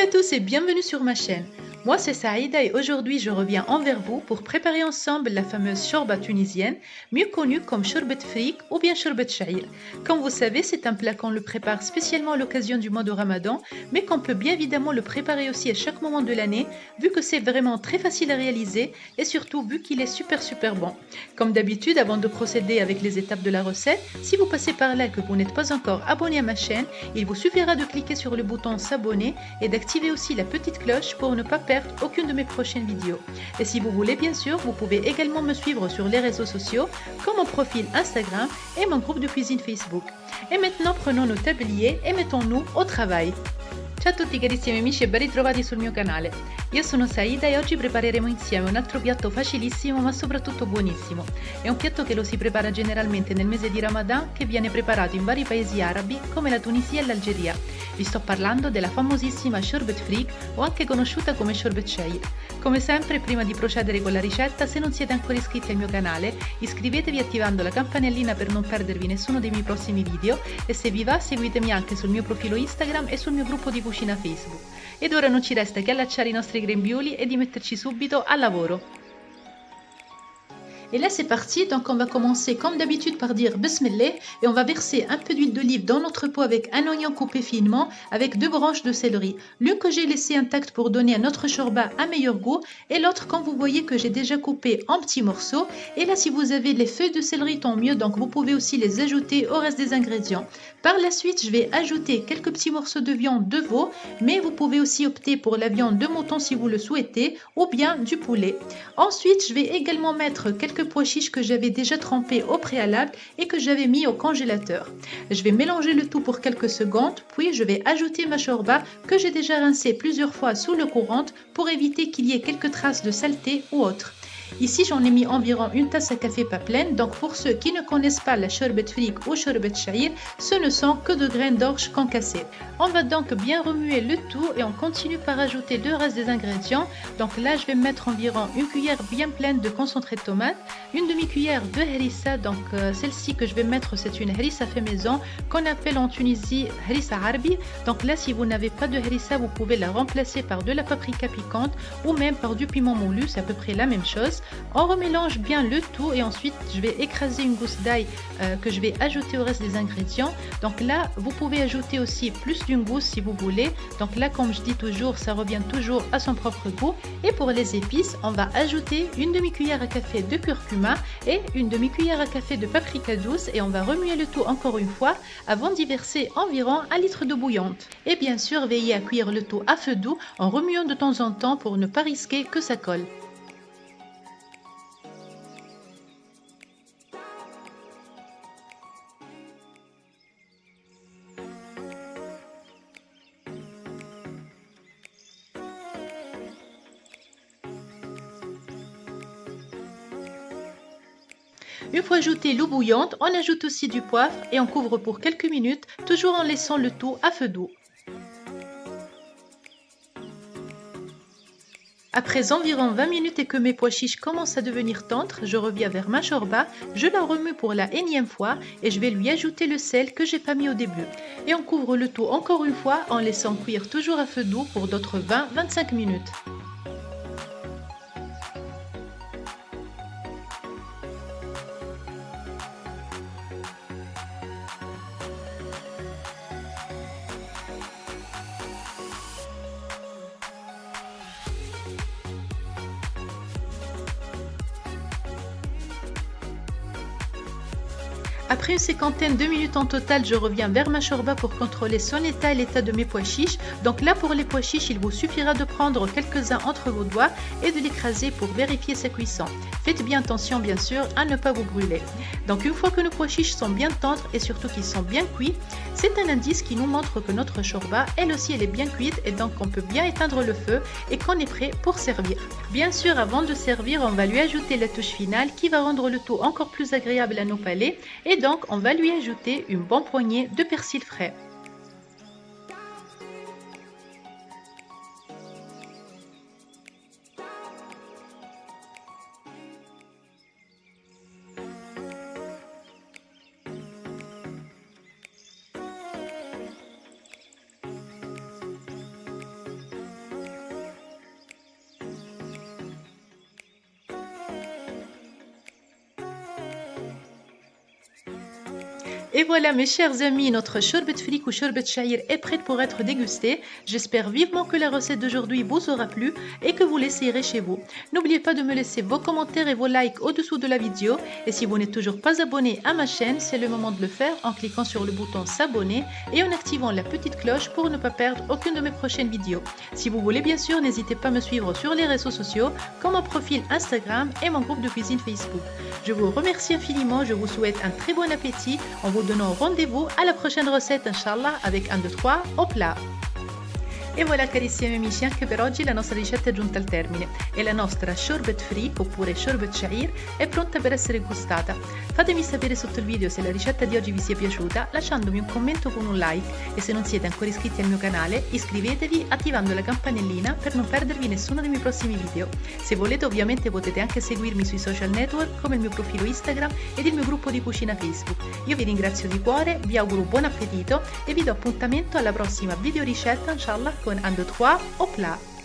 à tous et bienvenue sur ma chaîne. Moi c'est Saïda et aujourd'hui je reviens envers vous pour préparer ensemble la fameuse shorba tunisienne, mieux connue comme shorbat frik ou bien shorbat sha'ir. Comme vous savez, c'est un plat qu'on le prépare spécialement à l'occasion du mois de Ramadan, mais qu'on peut bien évidemment le préparer aussi à chaque moment de l'année, vu que c'est vraiment très facile à réaliser et surtout vu qu'il est super bon. Comme d'habitude, avant de procéder avec les étapes de la recette, si vous passez par là et que vous n'êtes pas encore abonné à ma chaîne, il vous suffira de cliquer sur le bouton s'abonner et d'activer aussi la petite cloche pour ne pas perdre aucune de mes prochaines vidéos. Et si vous voulez, bien sûr, vous pouvez également me suivre sur les réseaux sociaux comme mon profil Instagram et mon groupe de cuisine Facebook. Et maintenant, prenons nos tabliers et mettons-nous au travail. Ciao a tutti carissimi amici e ben ritrovati sul mio canale. Io sono Saïda e oggi prepareremo insieme un altro piatto facilissimo ma soprattutto buonissimo. È un piatto che lo si prepara generalmente nel mese di Ramadan, che viene preparato in vari paesi arabi come la Tunisia e l'Algeria. Vi sto parlando della famosissima shorbat frik o anche conosciuta come shorbat sha'ir. Come sempre, prima di procedere con la ricetta, se non siete ancora iscritti al mio canale, iscrivetevi attivando la campanellina per non perdervi nessuno dei miei prossimi video e se vi va seguitemi anche sul mio profilo Instagram e sul mio gruppo di cucina Facebook. Ed ora non ci resta che allacciare i nostri grembiuli e di metterci subito al lavoro. Et là c'est parti, donc on va commencer comme d'habitude par dire Bismillah et on va verser un peu d'huile d'olive dans notre pot avec un oignon coupé finement avec 2 branches de céleri. L'une que j'ai laissée intacte pour donner à notre shorba un meilleur goût et l'autre quand vous voyez que j'ai déjà coupé en petits morceaux. Et là si vous avez les feuilles de céleri tant mieux, donc vous pouvez aussi les ajouter au reste des ingrédients. Par la suite je vais ajouter quelques petits morceaux de viande de veau, mais vous pouvez aussi opter pour la viande de mouton si vous le souhaitez ou bien du poulet. Ensuite je vais également mettre quelques pois chiches que j'avais déjà trempés au préalable et que j'avais mis au congélateur. Je vais mélanger le tout pour quelques secondes, puis je vais ajouter ma shorba que j'ai déjà rincée plusieurs fois sous l'eau courante pour éviter qu'il y ait quelques traces de saleté ou autre. Ici, j'en ai mis environ une tasse à café pas pleine, donc pour ceux qui ne connaissent pas la shorbat frik ou shorbat sha'ir, ce ne sont que de graines d'orge concassées. On va donc bien remuer le tout et on continue par ajouter le reste des ingrédients. Donc là, je vais mettre environ une cuillère bien pleine de concentré de tomate, une demi-cuillère de harissa, donc celle-ci que je vais mettre, c'est une harissa fait maison qu'on appelle en Tunisie harissa arbi. Donc là, si vous n'avez pas de harissa, vous pouvez la remplacer par de la paprika piquante ou même par du piment moulu, c'est à peu près la même chose. On remélange bien le tout et ensuite je vais écraser une gousse d'ail que je vais ajouter au reste des ingrédients. Donc là vous pouvez ajouter aussi plus d'une gousse si vous voulez. Donc là comme je dis toujours, ça revient toujours à son propre goût. Et pour les épices, on va ajouter une demi-cuillère à café de curcuma et une demi-cuillère à café de paprika douce et on va remuer le tout encore une fois avant d'y verser environ 1 litre d'eau bouillante. Et bien sûr veillez à cuire le tout à feu doux en remuant de temps en temps pour ne pas risquer que ça colle. Une fois ajouté l'eau bouillante, on ajoute aussi du poivre et on couvre pour quelques minutes, toujours en laissant le tout à feu doux. Après environ 20 minutes et que mes pois chiches commencent à devenir tendres, je reviens vers ma shorba, je la remue pour la énième fois et je vais lui ajouter le sel que j'ai pas mis au début. Et on couvre le tout encore une fois en laissant cuire toujours à feu doux pour d'autres 20-25 minutes. Après une cinquantaine de minutes en total, je reviens vers ma shorba pour contrôler son état et l'état de mes pois chiches. Donc là pour les pois chiches, il vous suffira de prendre quelques-uns entre vos doigts et de l'écraser pour vérifier sa cuisson. Faites bien attention bien sûr à ne pas vous brûler. Donc une fois que nos pois chiches sont bien tendres et surtout qu'ils sont bien cuits, c'est un indice qui nous montre que notre shorba, elle aussi elle est bien cuite et donc on peut bien éteindre le feu et qu'on est prêt pour servir. Bien sûr avant de servir, on va lui ajouter la touche finale qui va rendre le tout encore plus agréable à nos palais et donc on va lui ajouter une bonne poignée de persil frais. Et voilà mes chers amis, notre shorbat frik ou shorbat sha'ir est prête pour être dégustée. J'espère vivement que la recette d'aujourd'hui vous aura plu et que vous l'essayerez chez vous. N'oubliez pas de me laisser vos commentaires et vos likes au-dessous de la vidéo. Et si vous n'êtes toujours pas abonné à ma chaîne, c'est le moment de le faire en cliquant sur le bouton s'abonner et en activant la petite cloche pour ne pas perdre aucune de mes prochaines vidéos. Si vous voulez bien sûr, n'hésitez pas à me suivre sur les réseaux sociaux comme mon profil Instagram et mon groupe de cuisine Facebook. Je vous remercie infiniment, je vous souhaite un très bon appétit en vous donnant rendez-vous à la prochaine recette, Inch'Allah, avec 1, 2, 3, au plat. E voilà carissimi amici, anche per oggi la nostra ricetta è giunta al termine e la nostra shorbat frik oppure shorbat sha'ir è pronta per essere gustata. Fatemi sapere sotto il video se la ricetta di oggi vi sia piaciuta lasciandomi un commento con un like e se non siete ancora iscritti al mio canale iscrivetevi attivando la campanellina per non perdervi nessuno dei miei prossimi video. Se volete ovviamente potete anche seguirmi sui social network come il mio profilo Instagram ed il mio gruppo di cucina Facebook. Io vi ringrazio di cuore, vi auguro buon appetito e vi do appuntamento alla prossima video ricetta, inshallah, con 1, 2, 3, au plat!